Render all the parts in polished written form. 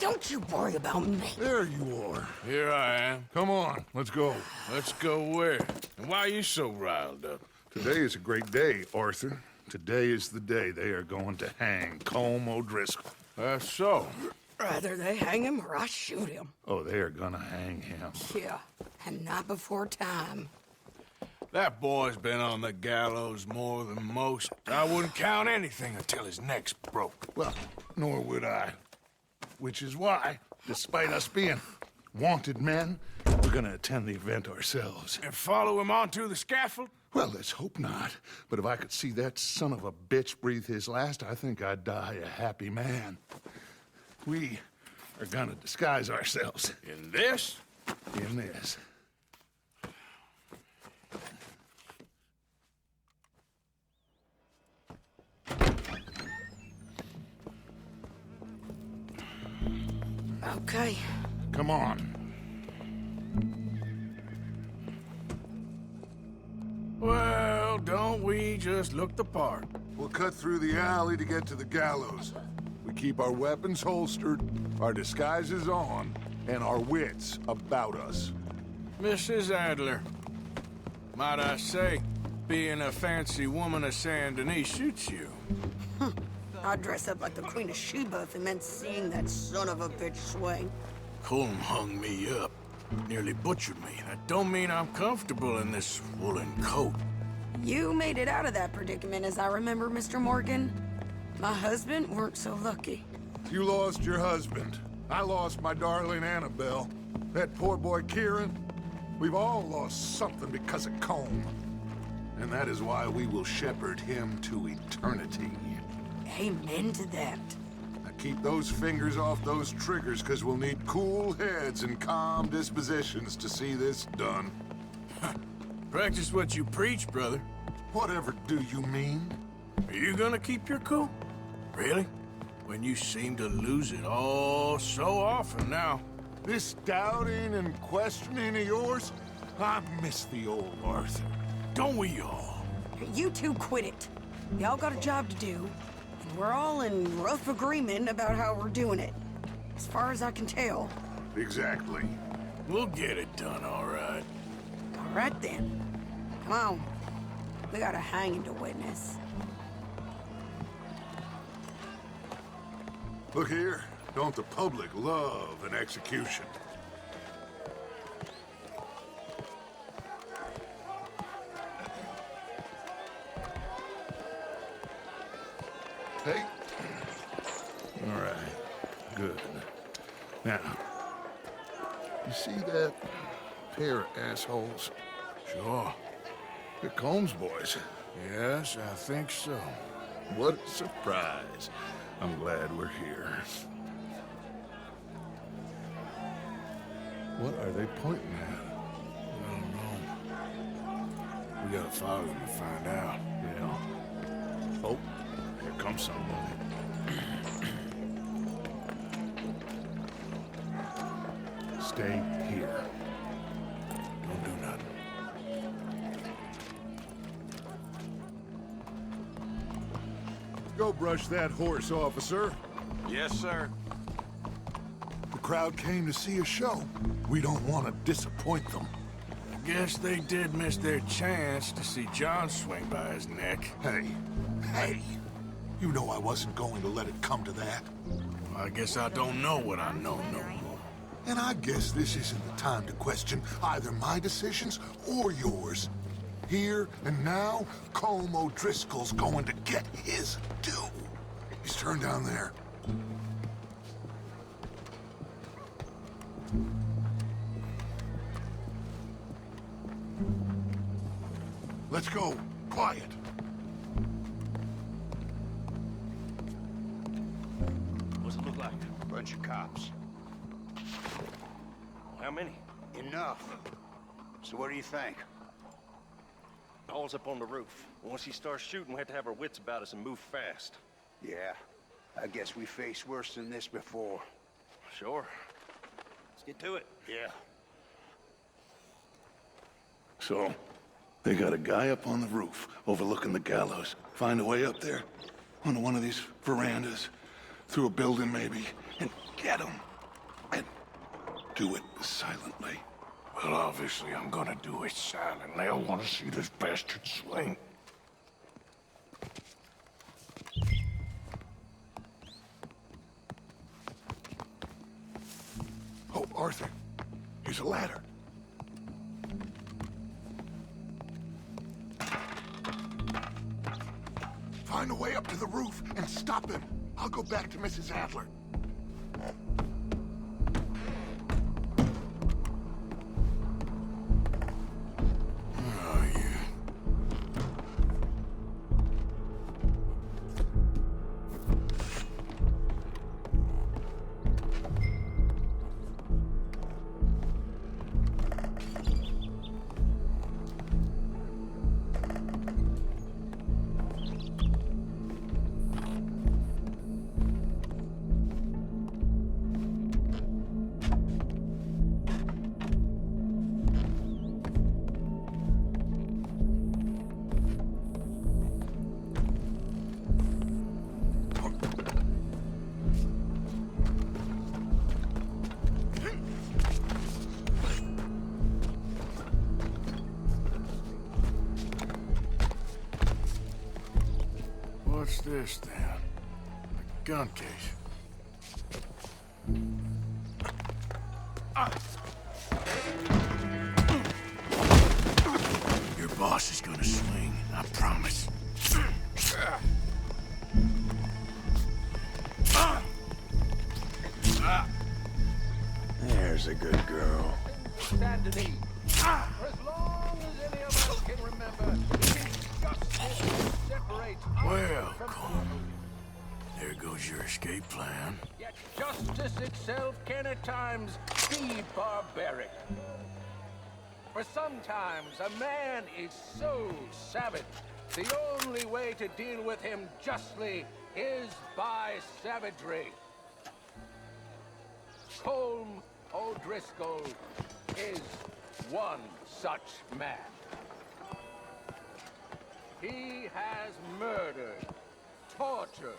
Don't you worry about me. There you are. Here I am. Come on, let's go. Let's go where? And why are you so riled up? Today is a great day, Arthur. Today is the day they are going to hang Colm O'Driscoll. That's so. Rather they hang him or I shoot him. Oh, they are gonna hang him. Yeah, and not before time. That boy's been on the gallows more than most. I wouldn't count anything until his neck's broke. Well, nor would I. Which is why, despite us being wanted men, we're gonna attend the event ourselves. And follow him onto the scaffold? Well, let's hope not. But if I could see that son of a bitch breathe his last, I think I'd die a happy man. We are gonna disguise ourselves. In this? In this. Okay. Come on. Well, don't we just look the part? We'll cut through the alley to get to the gallows. We keep our weapons holstered, our disguises on, and our wits about us. Mrs. Adler, might I say, being a fancy woman of Saint Denis suits you. I'd dress up like the Queen of Sheba if it meant seeing that son of a bitch swing. Colm hung me up, nearly butchered me. That don't mean I'm comfortable in this woolen coat. You made it out of that predicament, as I remember, Mr. Morgan. My husband weren't so lucky. You lost your husband. I lost my darling Annabelle. That poor boy Kieran. We've all lost something because of Colm. And that is why we will shepherd him to eternity. Amen to that. Now keep those fingers off those triggers, because we'll need cool heads and calm dispositions to see this done. Practice what you preach, brother. Whatever do you mean? Are you gonna keep your cool? Really? When you seem to lose it all so often now. This doubting and questioning of yours? I miss the old Arthur. Don't we all? You two quit it. Y'all got a job to do, and we're all in rough agreement about how we're doing it. As far as I can tell. Exactly. We'll get it done, all right. All right then. Come on. We got a hanging to witness. Look here. Don't the public love an execution? Hey. All right. Good. Now, you see that pair of assholes? Sure. They're Colm's boys. Yes, I think so. What a surprise. I'm glad we're here. What are they pointing at? I don't know. We gotta follow them to find out. Yeah. Oh, here comes somebody. Stay here. Don't do nothing. Go brush that horse, officer. Yes, sir. The crowd came to see a show. We don't want to disappoint them. I guess they did miss their chance to see John swing by his neck. Hey, you know I wasn't going to let it come to that. I guess I don't know what I know no more. And I guess this isn't the time to question either my decisions or yours. Here and now, Colm O'Driscoll's going to get his due. He's turned down there. Let's go. Quiet. What's it look like? Bunch of cops. How many? Enough. So what do you think? All's up on the roof. Once he starts shooting, we have to have our wits about us and move fast. Yeah, I guess we faced worse than this before. Sure. Let's get to it. Yeah. So, they got a guy up on the roof overlooking the gallows. Find a way up there, onto one of these verandas, through a building maybe, and get him. Do it silently. Well, obviously I'm gonna do it silently. I want to see this bastard swing. Oh, Arthur, here's a ladder. Find a way up to the roof and stop him. I'll go back to Mrs. Adler. Oh, yeah. What's this, then? A gun case. Your boss is gonna swing, I promise. There's a good girl. Underneath. For as long as any of us can remember, justice separates us Well, from Coleman, there goes your escape plan. Yet justice itself can at times be barbaric. For sometimes a man is so savage, the only way to deal with him justly is by savagery. Colm O'Driscoll is one such man. He has murdered, tortured,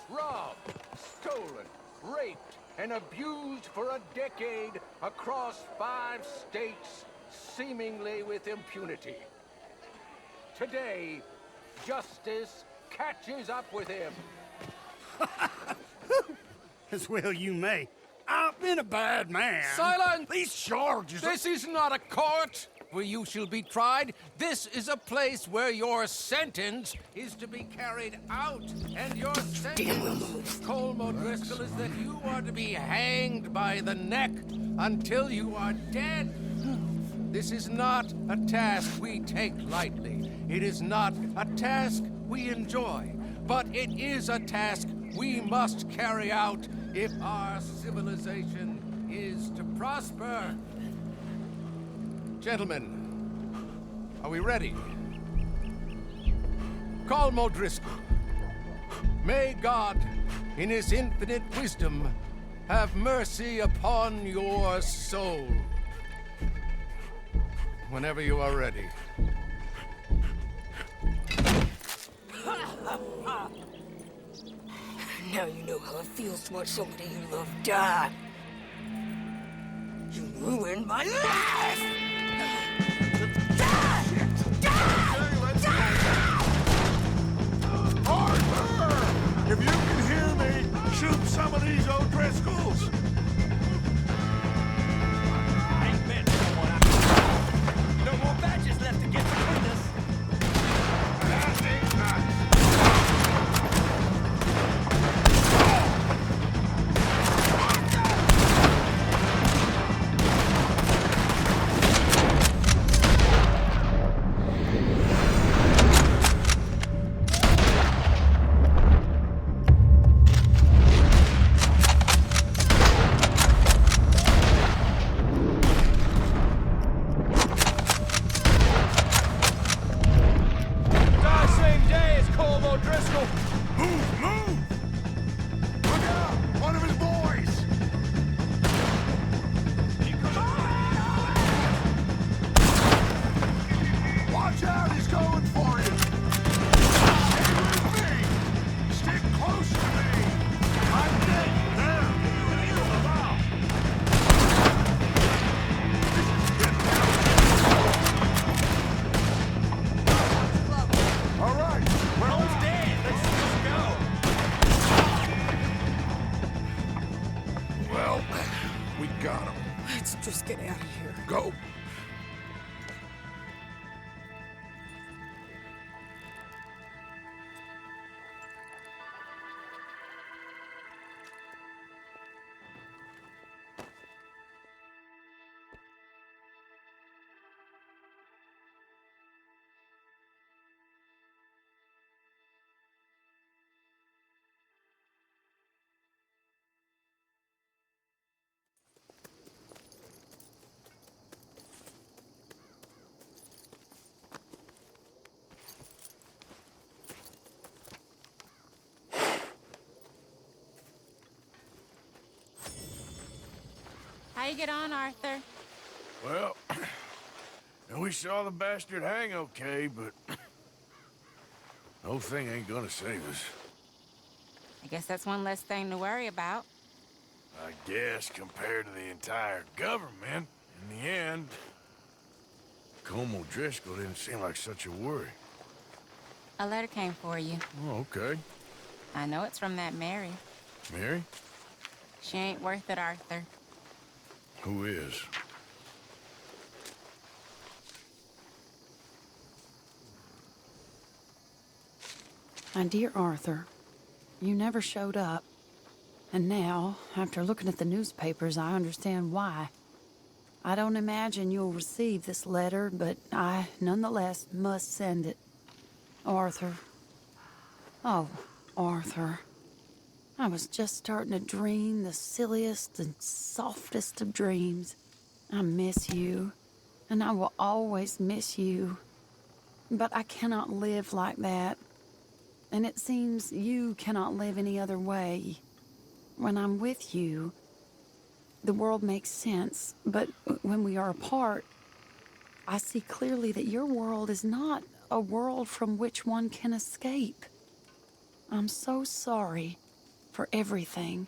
robbed, stolen, raped, and abused for a decade across 5 states, seemingly with impunity. Today, justice catches up with him. As well you may. I've been a bad man. Silence! These charges... This is not a court where you shall be tried. This is a place where your sentence is to be carried out. And your sentence, Colm O'Driscoll, is that you are to be hanged by the neck until you are dead. This is not a task we take lightly. It is not a task we enjoy. But it is a task we must carry out if our civilization is to prosper. Gentlemen, are we ready? Colm O'Driscoll, may God, in his infinite wisdom, have mercy upon your soul. Whenever you are ready. Now you know how it feels to watch somebody you love die. You ruined my life! Arthur! If you can hear me, shoot some of these O'Driscolls! Ain't been someone no more badges left to get between us. That ain't nice. you get on, Arthur? Well, we saw the bastard hang okay, but the whole thing ain't gonna save us. I guess that's one less thing to worry about. I guess compared to the entire government, in the end, Colm O'Driscoll didn't seem like such a worry. A letter came for you. Oh, okay. I know it's from that Mary. Mary? She ain't worth it, Arthur. Who is? My dear Arthur, you never showed up. And now, after looking at the newspapers, I understand why. I don't imagine you'll receive this letter, but I, nonetheless, must send it. Arthur. Oh, Arthur. I was just starting to dream the silliest and softest of dreams. I miss you, and I will always miss you. But I cannot live like that. And it seems you cannot live any other way. When I'm with you, the world makes sense, but when we are apart, I see clearly that your world is not a world from which one can escape. I'm so sorry for everything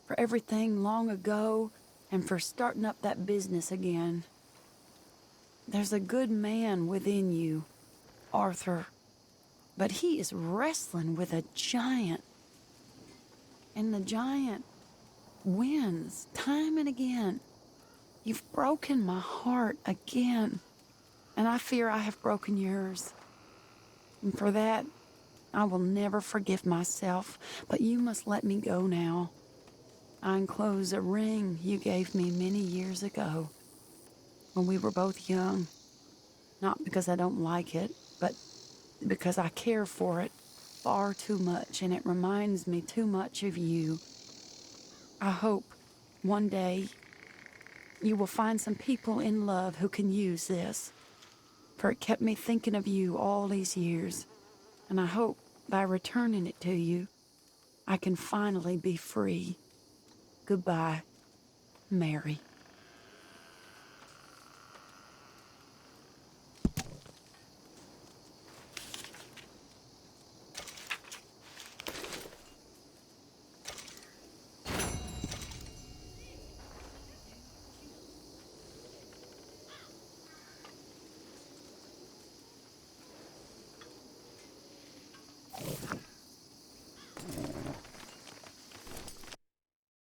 long ago, and for starting up that business again. There's a good man within you, Arthur, but he is wrestling with a giant. And the giant wins time and again. You've broken my heart again, and I fear I have broken yours. And for that, I will never forgive myself, but you must let me go now. I enclose a ring you gave me many years ago, when we were both young. Not because I don't like it, but because I care for it far too much, and it reminds me too much of you. I hope one day you will find some people in love who can use this, for it kept me thinking of you all these years, and I hope by returning it to you, I can finally be free. Goodbye, Mary.